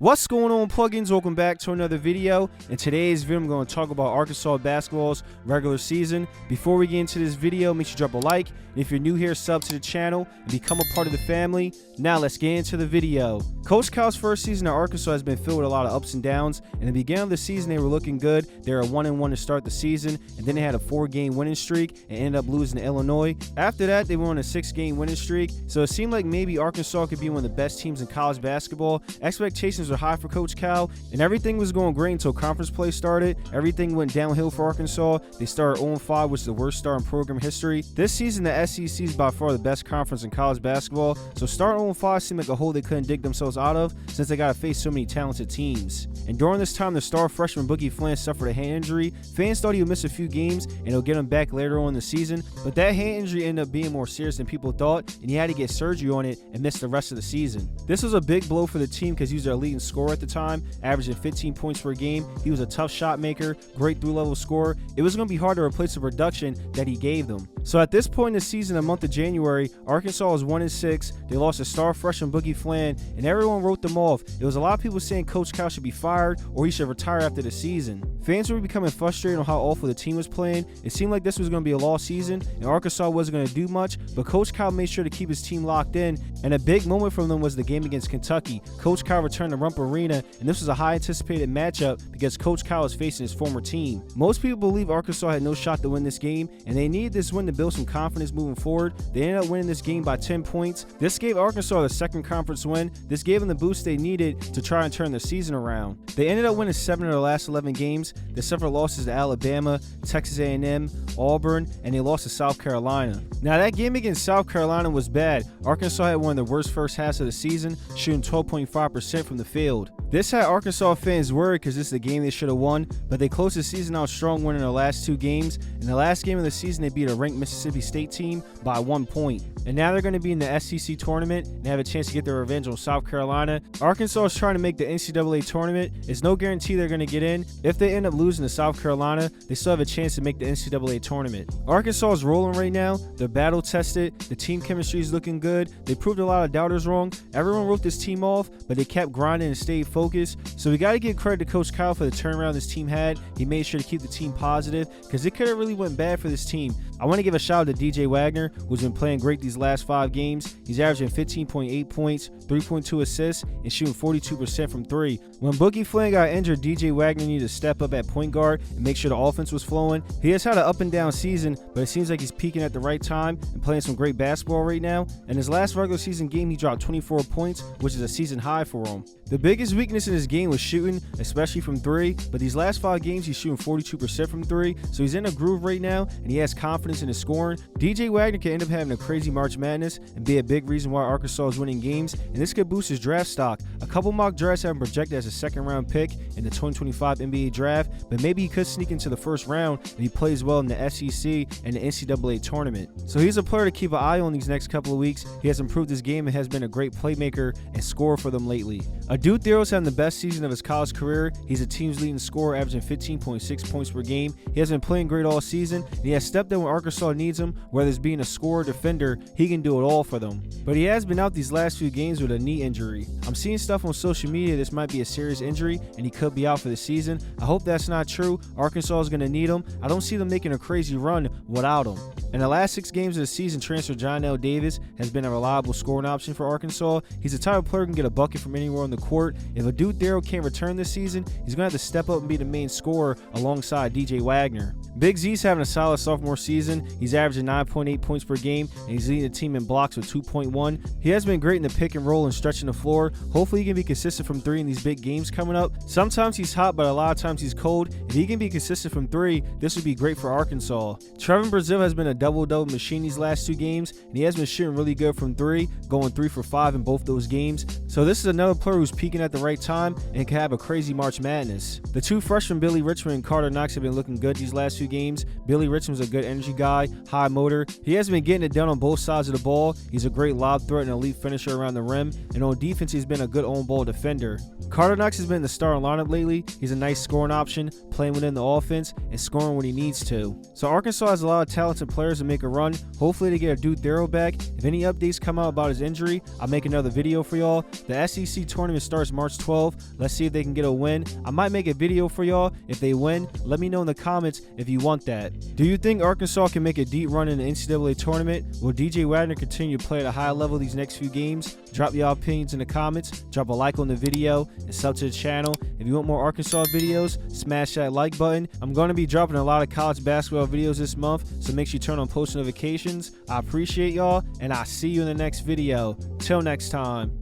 What's going on, plugins? Welcome back to another video. In today's video, I'm going to talk about Arkansas basketball's regular season. Before we get into this video, make sure you drop a like. And if you're new here, sub to the channel and become a part of the family. Now let's get into the video. Coach Cal's first season at Arkansas has been filled with a lot of ups and downs. In the beginning of the season, they were looking good. They were 1-1 to start the season, and then they had a 4-game winning streak and ended up losing to Illinois. After that, they went on a 6-game winning streak. So it seemed like maybe Arkansas could be one of the best teams in college basketball. Expectations were high for Coach Cal, and everything was going great until conference play started. Everything went downhill for Arkansas. They started 0-5, which is the worst start in program history. This season, the SEC is by far the best conference in college basketball, so starting 0-5 seemed like a hole they couldn't dig themselves out of since they got to face so many talented teams. And during this time, the star freshman Boogie Flynn suffered a hand injury. Fans thought he would miss a few games and he'll get him back later on in the season, but that hand injury ended up being more serious than people thought, and he had to get surgery on it and miss the rest of the season. This was a big blow for the team because he was their leading scorer at the time, averaging 15 points per game. He was a tough shot maker, great through-level scorer. It was going to be hard to replace the production that he gave them. So at this point in the season, the month of January, Arkansas was 1-6. They lost a star freshman Boogie Flynn, and everyone wrote them off. There was a lot of people saying Coach Cal should be fired or he should retire after the season. Fans were becoming frustrated on how awful the team was playing. It seemed like this was going to be a lost season, and Arkansas wasn't going to do much, but Coach Cal made sure to keep his team locked in, and a big moment for them was the game against Kentucky. Coach Cal returned to Rump Arena, and this was a high anticipated matchup because Coach Cal is facing his former team. Most people believe Arkansas had no shot to win this game, and they needed this win to build some confidence moving forward. They ended up winning this game by 10 points. This gave Arkansas the second conference win. This gave them the boost they needed to try and turn their season around. They ended up winning 7 of their last 11 games. They suffered losses to Alabama, Texas A&M, Auburn, and they lost to South Carolina. Now that game against South Carolina was bad. Arkansas had one of the worst first halves of the season, shooting 12.5% from the field. This had Arkansas fans worried because this is the game they should have won, but they closed the season out strong, winning their last 2 games. In the last game of the season, they beat a ranked Mississippi State team by 1 point. And now they're going to be in the SEC tournament and have a chance to get their revenge on South Carolina. Arkansas is trying to make the NCAA tournament. It's no guarantee they're going to get in. If they end up losing to South Carolina, they still have a chance to make the NCAA tournament. Arkansas is rolling right now. They're battle tested. The team chemistry is looking good. They proved a lot of doubters wrong. Everyone wrote this team off, but they kept grinding and stayed focused. So we got to give credit to Coach Cal for the turnaround this team had. He made sure to keep the team positive because it could have really went bad for this team. I want to give a shout out to DJ Wagner, who's been playing great these last 5 games. He's averaging 15.8 points, 3.2 assists, and shooting 42% from 3. When Boogie Flynn got injured, DJ Wagner needed to step up at point guard and make sure the offense was flowing. He has had an up and down season, but it seems like he's peaking at the right time and playing some great basketball right now. In his last regular season game, he dropped 24 points, which is a season high for him. The biggest weakness in his game was shooting, especially from 3, but these last 5 games he's shooting 42% from 3, so he's in a groove right now and he has confidence in his scoring. DJ Wagner can end up having a crazy March Madness and be a big reason why Arkansas is winning games, and this could boost his draft stock. A couple mock drafts have him projected as a second-round pick in the 2025 NBA draft, but maybe he could sneak into the first round if he plays well in the SEC and the NCAA tournament. So he's a player to keep an eye on these next couple of weeks. He has improved his game and has been a great playmaker and scorer for them lately. Adou Thero's having the best season of his college career. He's a team's leading scorer, averaging 15.6 points per game. He has been playing great all season, and he has stepped in when Arkansas needs him. Whether it's being a scorer or defender, he can do it all for them. But he has been out these last few games with a knee injury. I'm seeing stuff on social media this might be a serious injury and he could be out for the season. I hope that's not true. Arkansas is going to need him. I don't see them making a crazy run without him. In the last 6 games of the season, transfer John L. Davis has been a reliable scoring option for Arkansas. He's the type of player who can get a bucket from anywhere on the court. If Adou Thero can't return this season, he's going to have to step up and be the main scorer alongside DJ Wagner. Big Z's having a solid sophomore season. He's averaging 9.8 points per game, and he's leading the team in blocks with 2.1. He has been great in the pick and roll and stretching the floor. Hopefully he can be consistent from 3 in these big games coming up. Sometimes he's hot, but a lot of times he's cold. If he can be consistent from 3, this would be great for Arkansas. Trevin Brazile has been a double-double machine these last 2 games, and he has been shooting really good from 3, going 3 for 5 in both those games. So this is another player who's peaking at the right time and can have a crazy March Madness. The 2 freshmen, Billy Richmond and Carter Knox, have been looking good these last few 2 games. Billy Richmond's a good energy guy, high motor. He has been getting it done on both sides of the ball. He's a great lob threat and elite finisher around the rim, and on defense he's been a good on ball defender. Carter Knox has been in the starting lineup lately. He's a nice scoring option, playing within the offense and scoring when he needs to. So Arkansas has a lot of talented players to make a run. Hopefully they get a Duke Darrow back. If any updates come out about his injury, I'll make another video for y'all. The SEC tournament starts March 12th. Let's see if they can get a win. I might make a video for y'all if they win. Let me know in the comments if you want that. Do you think Arkansas can make a deep run in the NCAA tournament? Will DJ Wagner continue to play at a high level these next few games? Drop y'all opinions in the comments. Drop a like on the video and sub to the channel. If you want more Arkansas videos, smash that like button. I'm going to be dropping a lot of college basketball videos this month, so make sure you turn on post notifications. I appreciate y'all, and I'll see you in the next video. Till next time.